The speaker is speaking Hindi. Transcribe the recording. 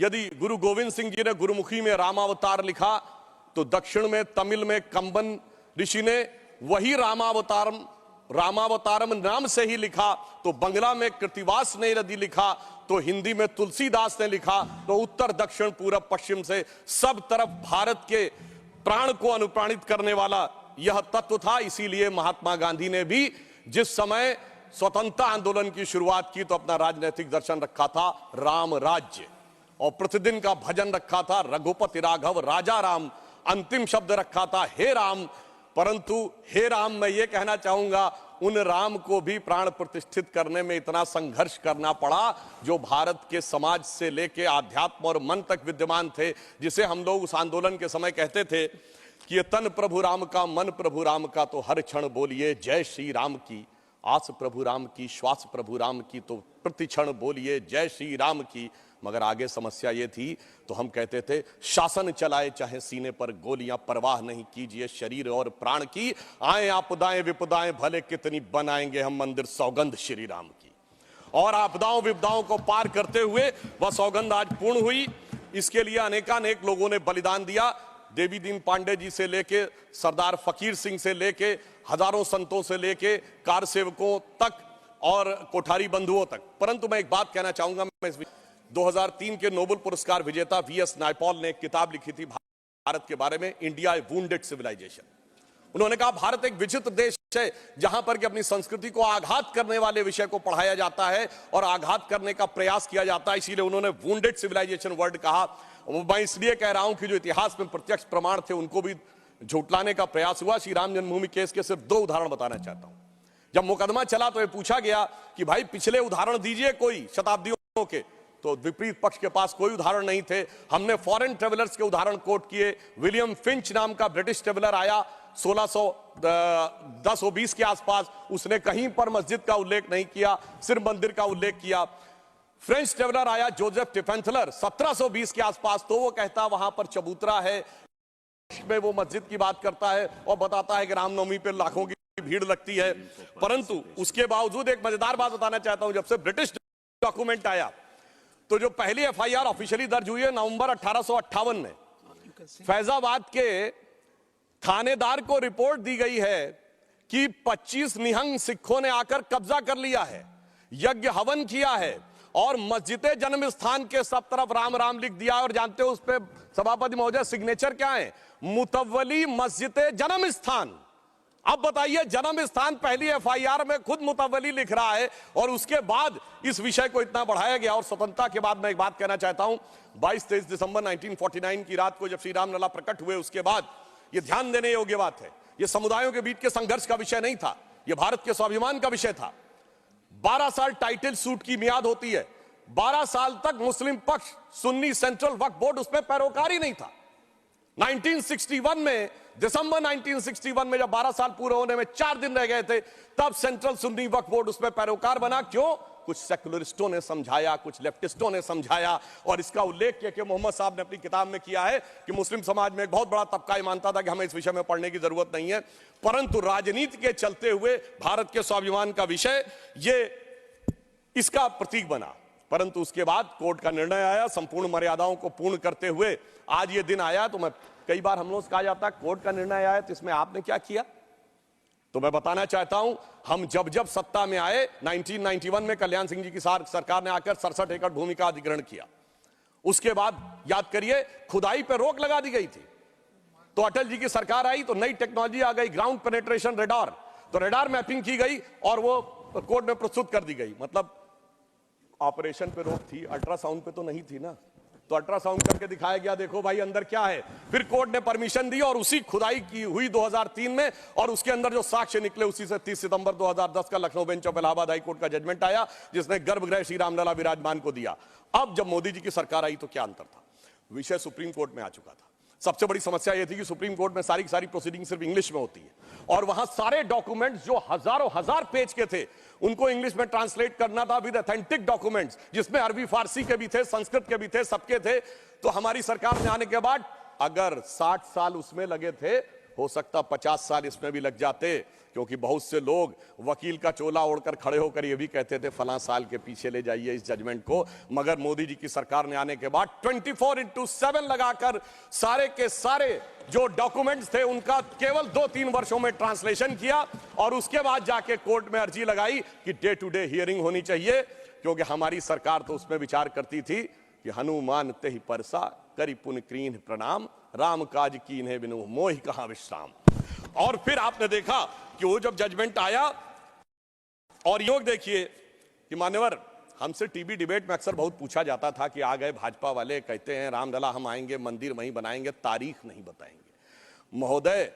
यदि गुरु गोविंद सिंह जी ने गुरुमुखी में रामावतार लिखा तो दक्षिण में तमिल में कंबन ऋषि ने वही रामावतारम नाम से ही लिखा, तो बंगला में कृतिवास ने यदि लिखा तो हिंदी में तुलसीदास ने लिखा, तो उत्तर दक्षिण पूरब पश्चिम से सब तरफ भारत के प्राण को अनुप्राणित करने वाला यह तत्व था। इसीलिए महात्मा गांधी ने भी जिस समय स्वतंत्रता आंदोलन की शुरुआत की तो अपना राजनीतिक दर्शन रखा था राम राज्य, और प्रतिदिन का भजन रखा था रघुपति राघव राजा राम, अंतिम शब्द रखा था हे राम। परंतु हे राम मैं ये कहना चाहूंगा उन राम को भी प्राण प्रतिष्ठित करने में इतना संघर्ष करना पड़ा जो भारत के समाज से लेके आध्यात्म और मन तक विद्यमान थे, जिसे हम लोग उस आंदोलन के समय कहते थे कि ये तन प्रभु राम का मन प्रभु राम का, तो हर क्षण बोलिए जय श्री राम की, आस प्रभु राम की श्वास प्रभु राम की, तो प्रति क्षण बोलिए जय श्री राम की। मगर आगे समस्या ये थी तो हम कहते थे शासन चलाए चाहे सीने पर गोलियां, परवाह नहीं कीजिए शरीर और प्राण की, आए आपदाएं विपदाएं भले कितनी बनाएंगे हम मंदिर सौगंध श्री राम की। और आपदाओं विपदाओं को पार करते हुए वह सौगंध आज पूर्ण हुई। इसके लिए अनेकानेक लोगों ने बलिदान दिया, देवी दीन पांडे जी से लेके सरदार फकीर सिंह से लेके हजारों संतों से लेके कार सेवकों तक और कोठारी बंधुओं तक। परंतु मैं एक बात कहना चाहूंगा, मैं 2003 के नोबेल पुरस्कार विजेता वीएस नायपॉल ने एक किताब लिखी थी भारत के बारे में, इंडिया ए वुंडेड सिविलाइजेशन। उन्होंने कहा भारत एक विचित्र देश है जहां पर कि अपनी संस्कृति को आघात करने वाले विषय को पढ़ाया जाता है और आघात करने का प्रयास किया जाता है, इसीलिए उन्होंने वुंडेड सिविलाइजेशन वर्ड कहा। मैं इसलिए कह रहा हूं कि जो इतिहास में प्रत्यक्ष प्रमाण थे उनको भी झुटलाने का प्रयास हुआ। श्री राम जन्मभूमि केस के सिर्फ 2 उदाहरण बताना चाहता हूं। जब मुकदमा चला तो यह पूछा गया कि भाई पिछले उदाहरण दीजिए कोई शताब्दियों के, तो विपरीत पक्ष के पास कोई उदाहरण नहीं थे। हमने फॉरेन ट्रेवलर्स के उदाहरण कोट किए। विलियम फिंच नाम का ब्रिटिश ट्रेवलर आया 1610-20 के आसपास, उसने कहीं पर मस्जिद का उल्लेख नहीं किया, सिर्फ मंदिर का उल्लेख किया। फ्रेंच ट्रेवलर आया जोसेफ टिफेंथलर 1720 के आसपास, तो वो कहता वहां पर चबूतरा है, में वो मस्जिद की बात करता है और बताता है कि रामनवमी पे लाखों की भीड़ लगती है। परंतु उसके बावजूद एक मजेदार बात बताना चाहता हूं, जब से ब्रिटिश डॉक्यूमेंट आया तो जो पहली एफआईआर ऑफिशियली दर्ज हुई है नवंबर 1858 में, फैजाबाद के थानेदार को रिपोर्ट दी गई है कि 25 निहंग सिखों ने आकर कब्जा कर लिया है, यज्ञ हवन किया है और मस्जिद जन्म स्थान के सब तरफ राम राम लिख दिया। और जानते हो उस पे सभापति महोदय सिग्नेचर क्या है? मुतव्वली मस्जिद जन्म स्थान। अब बताइए, जन्म स्थान पहली एफआईआर में खुद मुतव्वली लिख रहा है और उसके बाद इस विषय को इतना बढ़ाया गया। और स्वतंत्रता के बाद मैं एक बात कहना चाहता हूं, 22-23 दिसंबर 1949 की रात को जब श्री राम लला प्रकट हुए, उसके बाद यह ध्यान देने योग्य बात है, यह समुदायों के बीच के संघर्ष का विषय नहीं था, यह भारत के स्वाभिमान का विषय था। 12 साल टाइटल सूट की मियाद होती है, 12 साल तक मुस्लिम पक्ष सुन्नी सेंट्रल वक्फ बोर्ड उसमें पैरोकारी नहीं था। 1961 में, दिसंबर 1961 में जब 12 साल पूरे होने में 4 दिन रह गए थे, तब सेंट्रल सुन्नी वक्फ बोर्ड उसमें पैरोकार बना। क्यों? कुछ सेकुलरिस्टों ने समझाया, कुछ लेफ्टिस्टों ने समझाया, और इसका उल्लेख किया कि मोहम्मद साहब ने अपनी किताब में किया है कि मुस्लिम समाज में एक बहुत बड़ा तबका ये मानता था कि हमें इस विषय में पढ़ने की जरूरत नहीं है। परंतु राजनीति के चलते हुए भारत के स्वाभिमान का विषय ये इसका प्रतीक बना। परंतु उसके बाद कोर्ट का निर्णय आया, संपूर्ण मर्यादाओं को पूर्ण करते हुए आज ये दिन आया। तो मैं कई बार हम लोग कहा जाता है कोर्ट का निर्णय आया तो इसमें आपने क्या किया, तो मैं बताना चाहता हूं, हम जब जब सत्ता में आए 1991 में कल्याण सिंह जी की सरकार ने आकर 67 एकड़ भूमि का अधिग्रहण किया। उसके बाद याद करिए खुदाई पर रोक लगा दी गई थी। तो अटल जी की सरकार आई तो नई टेक्नोलॉजी आ गई, ग्राउंड पेनेट्रेशन रेडार, तो रेडार मैपिंग की गई और वो कोर्ट में प्रस्तुत कर दी गई। मतलब ऑपरेशन पे रोक थी, अल्ट्रासाउंड पे तो नहीं थी ना, तो अल्ट्रासाउंड करके दिखाया गया, देखो भाई अंदर क्या है। फिर कोर्ट ने परमिशन दी और उसी खुदाई की हुई 2003 में, और उसके अंदर जो साक्ष्य निकले उसी से 30 सितंबर 2010 का Lucknow bench of Allahabad high court का जजमेंट आया, जिसने गर्भगृह श्री रामलला विराजमान को दिया। अब जब मोदी जी की सरकार आई तो क्या अंतर था? विषय सुप्रीम कोर्ट में आ चुका था। सबसे बड़ी समस्या यह थी कि सुप्रीम कोर्ट में सारी की सारी प्रोसीडिंग सिर्फ इंग्लिश में होती है, और वहां सारे डॉक्यूमेंट्स जो हजारों हजार पेज के थे उनको इंग्लिश में ट्रांसलेट करना था विद ऑथेंटिक डॉक्यूमेंट्स, जिसमें अरबी फारसी के भी थे, संस्कृत के भी थे, सबके थे। तो हमारी सरकार में आने के बाद अगर 60 साल उसमें लगे थे, हो सकता 50 साल इसमें भी लग जाते। क्योंकि बहुत से लोग वकील का चोला ओढ़कर खड़े होकर ये भी कहते थे फलां साल के पीछे ले जाइए इस जजमेंट को, मगर मोदी जी की सरकार ने आने के बाद 24/7 लगाकर सारे के सारे जो डॉक्यूमेंट्स थे उनका केवल 2-3 वर्षों में ट्रांसलेशन किया और उसके बाद जाके कोर्ट में अर्जी लगाई कि डे टू डे हियरिंग होनी चाहिए, क्योंकि हमारी सरकार तो उसमें विचार करती थी कि हनुमान तेहि परसा करि पुन कीन्ह प्रणाम, राम काज कीन्हे बिनु मोहि कहां विश्राम। और फिर आपने देखा कि वो जब जजमेंट आया, और योग देखिए कि मान्यवर, हमसे टीवी डिबेट में अक्सर बहुत पूछा जाता था कि आ गए भाजपा वाले कहते हैं रामलला हम आएंगे मंदिर वहीं बनाएंगे, तारीख नहीं बताएंगे। महोदय